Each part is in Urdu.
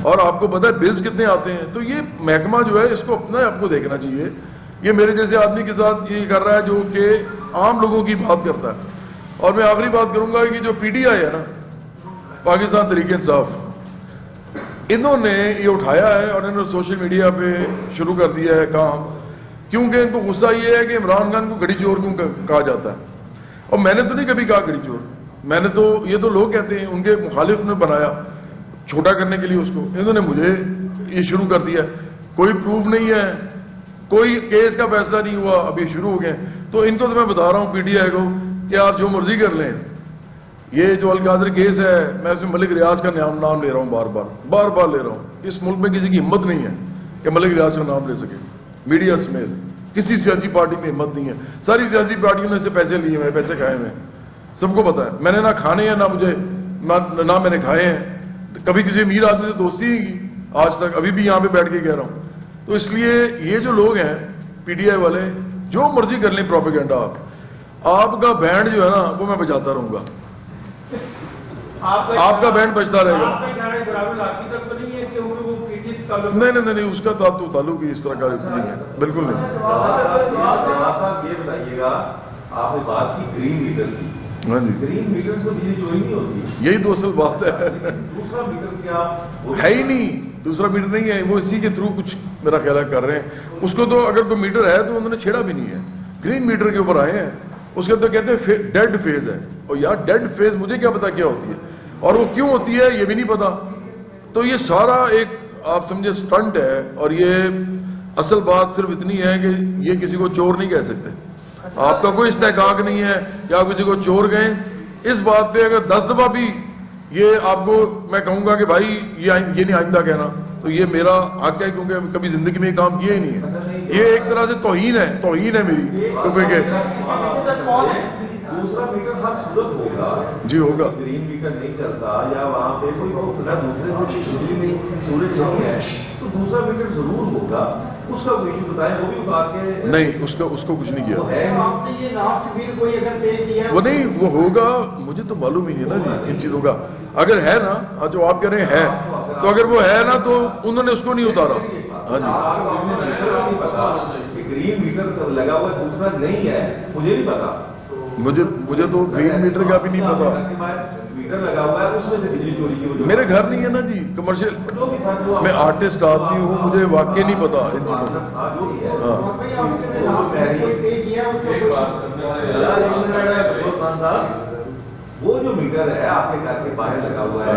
اور آپ کو پتا ہے بلز کتنے آتے ہیں. تو یہ محکمہ جو ہے اس کو اپنا آپ کو دیکھنا چاہیے. یہ میرے جیسے آدمی کے ساتھ یہ کر رہا ہے جو کہ عام لوگوں کی بات کرتا ہے. اور میں آخری بات کروں گا کہ جو پی ٹی آئی ہے نا, پاکستان تحریک انصاف, انہوں نے یہ اٹھایا ہے اور انہوں نے سوشل میڈیا پہ شروع کر دیا ہے کام, کیونکہ ان کو غصہ یہ ہے کہ عمران خان کو گڑی چور کیوں کہا جاتا ہے. اور میں نے تو نہیں کبھی کہا گڑی چور, میں نے تو, یہ تو لوگ کہتے ہیں, ان کے مخالف نے بنایا چھوٹا کرنے کے لیے اس کو, انہوں نے مجھے یہ شروع کر دیا. کوئی پروف نہیں ہے, کوئی کیس کا فیصلہ نہیں ہوا, ابھی شروع ہو گئے. تو ان کو تو میں بتا رہا ہوں پی ٹی آئی کو کہ آپ جو مرضی کر لیں. یہ جو القادر کیس ہے, میں اس میں ملک ریاض کا نام لے رہا ہوں, بار بار لے رہا ہوں. اس ملک میں کسی کی ہمت نہیں ہے کہ ملک ریاض کا نام لے سکے, میڈیا سمیت. کسی سیاسی پارٹی میں ہمت نہیں ہے. ساری سیاسی پارٹیوں نے سے پیسے لیے ہوئے, پیسے کھائے ہوئے, سب کو پتا ہے. میں نے نہ کھانے ہیں, نہ میں نے کھائے ہیں. کبھی کسی امیر آدمی سے دوستی نہیں کی آج تک, ابھی بھی یہاں پہ بیٹھ کے کہہ رہا ہوں. تو اس لیے یہ جو لوگ ہیں پی ٹی آئی والے, جو مرضی کر لیں پروپیگنڈا, آپ کا بینڈ جو ہے نا وہ میں بجاتا رہوں گا, آپ کا بینڈ بجتا رہے گا. نہیں, اس کا تو تعلق ہی اس طرح کا نہیں ہے, بالکل نہیں. یہ بتائیے گا, آپ نے بات کی گرین میٹر کی. ہاں جی, گرین میٹر سے بجلی چوری نہیں ہوتی, یہی تو اصل بات ہے. دوسرا میٹر کیا ہے ہی نہیں, دوسرا میٹر نہیں ہے. وہ اسی کے تھرو کچھ میرا خیال ہے کر رہے ہیں. اس کو تو اگر کوئی میٹر ہے تو انہوں نے چھیڑا بھی نہیں ہے. گرین میٹر کے اوپر آئے ہیں, اس کے تو کہتے ہیں ڈیڈ فیز ہے. اور یار ڈیڈ فیز مجھے کیا پتا کیا ہوتی ہے, اور وہ کیوں ہوتی ہے یہ بھی نہیں پتا. تو یہ سارا ایک آپ سمجھے سٹنٹ ہے. اور یہ اصل بات صرف اتنی ہے کہ یہ کسی کو چور نہیں کہہ سکتے. آپ کا کوئی استحقاق نہیں ہے کہ آپ کسی کو چور گئے. اس بات پہ اگر 10 دفعہ بھی یہ آپ کو میں کہوں گا کہ بھائی یہ نہیں آئندہ کہنا, تو یہ میرا حق ہے, کیونکہ کبھی زندگی میں یہ کام کیا ہی نہیں ہے. یہ ایک طرح سے توہین ہے میری کیونکہ دوسرا میٹر ہر صورت ہوگا. جی ہوگا. گرین میٹر نہیں چلتا یا وہاں پہ کوئی دوسرے کو بجلی میں سورج نہیں ہے تو دوسرا میٹر ضرور ہوگا. اس کا کوئی بتائیں, وہ بھی اتار کے نہیں, اس کو کچھ نہیں کیا. وہ نہیں, وہ ہوگا. مجھے تو معلوم ہی نہیں ہے نا جی ان چیزوں کا. اگر ہے نا, جو آپ کہہ رہے ہیں ہے, تو اگر وہ ہے نا تو انہوں نے اس کو نہیں اتارا. ہاں جی, گرین میٹر لگا ہوا دوسرا نہیں ہے, مجھے نہیں پتا. مجھے تو گرین میٹر کا بھی نہیں پتا. میٹر لگا ہوا ہے, اس میں سے بجلی چوری کی. میرے گھر نہیں ہے نا جی کمرشل, میں آرٹسٹ آدمی ہوں, مجھے واقعی نہیں پتا ان چیزوں کا. وہ جو میٹر ہے آپ کے گھر کے باہر لگا ہوا ہے,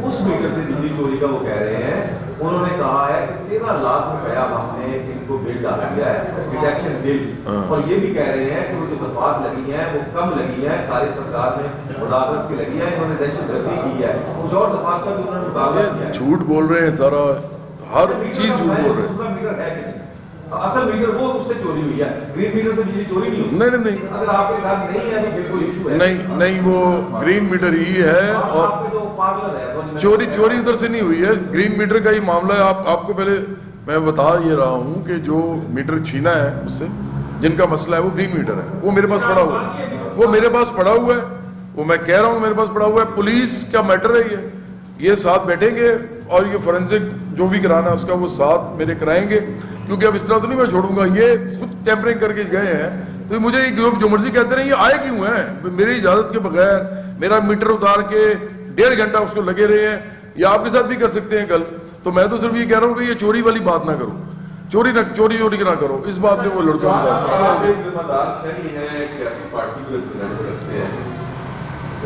اس میٹر سے بجلی چوری کا وہ کہہ رہے ہیں. انہوں نے کہا ہے کہ 13 لاکھ روپیہ ہم نے ان کو بل ڈال دیا ہے, ڈیٹیکشن بل. اور یہ بھی کہہ رہے ہیں کہ وہ جو دفعات لگی ہیں وہ کم لگی ہیں, ساری سرکار نے مداخلت کی لگی ہے, انہوں نے دہشت گردی کی ہے. کچھ اور دفعات کا بھی انہوں نے مقابلہ کیا ہے. جھوٹ بول رہے ہیں سارا, ہر چیز جھوٹ بول رہے ہیں. دوسرا میٹر ہے کہ نہیں, اصل میٹر وہ اس سے چوری ہوئی ہے. گرین میٹر سے بجلی چوری نہیں ہوئی. نہیں, اگر آپ کے ساتھ نہیں ہے تو پھر کوئی ایشو ہے نہیں, وہ گرین میٹر ہی ہے. اور چوری ادھر سے نہیں ہوئی ہے. گرین میٹر کا ہی معاملہ ہے. آپ کو پہلے میں بتا یہ رہا ہوں کہ جو میٹر چھینا ہے اس سے, جن کا مسئلہ ہے وہ گرین میٹر ہے. وہ میرے پاس پڑا ہوا ہے, وہ میرے پاس پڑا ہوا ہے, وہ میں کہہ رہا ہوں میرے پاس پڑا ہوا ہے. پولیس کا میٹر ہے یہ ساتھ بیٹھیں گے اور یہ فورینسک جو بھی کرانا ہے اس کا وہ ساتھ میرے کرائیں گے, کیونکہ اب اس طرح تو نہیں میں چھوڑوں گا. یہ خود ٹیمپرنگ کر کے گئے ہیں, تو مجھے لوگ جو مرضی کہتے رہے, یہ آئے کیوں ہیں میری اجازت کے بغیر. میرا میٹر اتار کے 1.5 گھنٹہ اس کو لگے رہے ہیں. یا آپ کے ساتھ بھی کر سکتے ہیں کل. تو میں تو صرف یہ کہہ رہا ہوں کہ یہ چوری والی بات نہ کرو, چوری نہ کرو. اس بات میں وہ لڑکا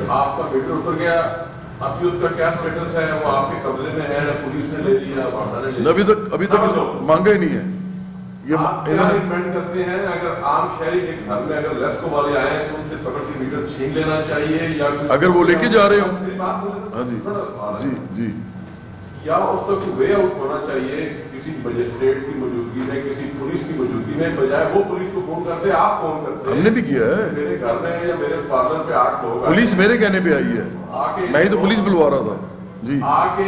آپ کا میٹر اتر گیا, ابھی اس کا کیا اسٹیٹس ہے, وہ آپ کے قبضے میں ہے, پولیس نے لے لیا, ابھی تک مانگا ہی نہیں ہے. آپ کیا ریکمینڈ کرتے ہیں اگر عام شہری کے گھر میں اگر لیسکو والے آئے تو ان سے پکڑ کے میٹر چھین لینا چاہیے, یا اگر وہ لے کے جا رہے ہوں. ہاں جی, یا اس کا کوئی وے آؤٹ ہونا چاہیے کسی مجسٹریٹ کی موجودگی میں, کسی پولیس کی موجودگی میں, بجائے وہ پولیس کو فون کرتے آپ فون کرتے. ہم نے بھی کیا ہے. میرے گھر میں یا میرے فادر پہ 8 لوگ, پولیس میرے کہنے پہ آئی ہے, میں ہی تو پولیس بلوا رہا تھا جی, آ کے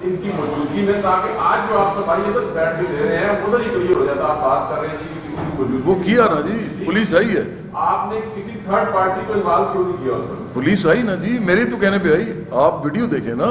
ان کی موجودگی میں, تاکہ آج جو آپ صفائی ادھر بیٹھ کے دے رہے ہیں ادھر ہی تو یہ ہو جاتا. آپ بات کر رہے ہیں کہ کسی کی موجودگی, وہ کیا نا جی, پولیس آئی ہے. آپ نے کسی تھرڈ پارٹی کو انوالو کیوں نہیں کیا؟ پولیس آئی نا جی, میرے تو کہنے پہ آئی. آپ ویڈیو دیکھیں نا,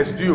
SDO